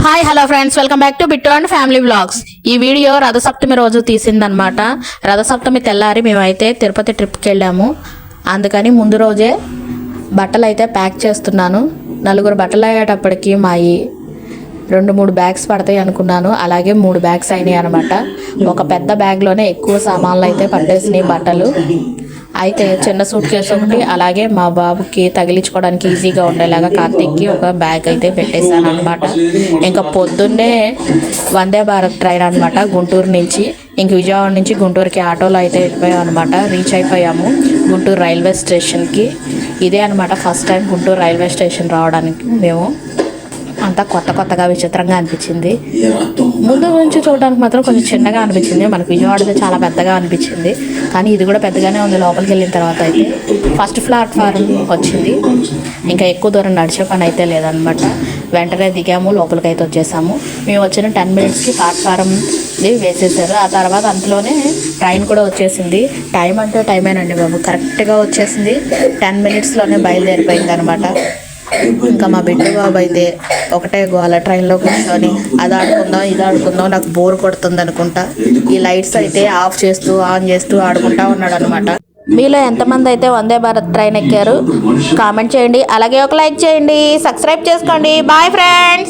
Hi hello friends, welcome back to Bittu and family vlogs. ఈ video Rathasaptami రోజు తీసిందనమాట. రథసప్తమి తెల్లారి మేమైతే తిరుపతి ట్రిప్కి వెళ్ళాము. అందుకని ముందు రోజే బట్టలు అయితే ప్యాక్ చేస్తున్నాను. నలుగురు బట్టలు అయ్యేటప్పటికి మాయి 2-3 బ్యాగ్స్ పడతాయి అనుకున్నాను. అలాగే 3 బ్యాగ్స్ అయినాయి అనమాట. ఒక పెద్ద బ్యాగ్లోనే ఎక్కువ సామాన్లు అయితే పట్టేసినాయి బట్టలు. అయితే చిన్న సూట్ కేసు ఒకటి, అలాగే మా బాబుకి తగిలించుకోవడానికి ఈజీగా ఉండేలాగా కార్తీక్కి ఒక బ్యాగ్ అయితే పెట్టేశాను అనమాట. ఇంకా పొద్దున్నే వందే భారత్ ట్రైన్ అనమాట గుంటూరు నుంచి. ఇంక విజయవాడ నుంచి గుంటూరుకి ఆటోలో అయితే వెళ్ళిపోయాం అనమాట. రీచ్ అయిపోయాము గుంటూరు రైల్వే స్టేషన్కి. ఇదే అనమాట first time Guntur railway station రావడానికి. మేము అంతా కొత్తగా విచిత్రంగా అనిపించింది. ముందు నుంచి చూడడానికి మాత్రం కొంచెం చిన్నగా అనిపించింది. మనకు విజయవాడలో చాలా పెద్దగా అనిపించింది, కానీ ఇది కూడా పెద్దగానే ఉంది. లోపలికి వెళ్ళిన తర్వాత అయితే ఫస్ట్ ప్లాట్ఫారం వచ్చింది. ఇంకా ఎక్కువ దూరం నడిచే పని అయితే లేదనమాట. వెంటనే దిగాము, లోపలికి అయితే వచ్చేసాము. మేము వచ్చిన 10 మినిట్స్కి ప్లాట్ఫారం వేసేసారు. ఆ తర్వాత అంతలోనే ట్రైన్ కూడా వచ్చేసింది. టైం అంటే టైమేనండి బాబు, కరెక్ట్గా వచ్చేసింది. 10 మినిట్స్లోనే బయలుదేరిపోయింది అనమాట. ఇంకా మా బిడ్డ బాబు అయితే ఒకటే గోల, ట్రైన్లో కూర్చొని అది ఆడుకుందాం ఇది ఆడుకుందాం, నాకు బోర్ కొడుతుంది అనుకుంటా ఈ లైట్స్ అయితే ఆఫ్ చేస్తూ ఆన్ చేస్తూ ఆడుకుంటా ఉన్నాడు అనమాట. మీలో ఎంతమంది అయితే వందే భారత్ ట్రైన్ ఎక్కారు కామెంట్ చేయండి. అలాగే ఒక లైక్ చేయండి, సబ్స్క్రైబ్ చేసుకోండి. Bye friends.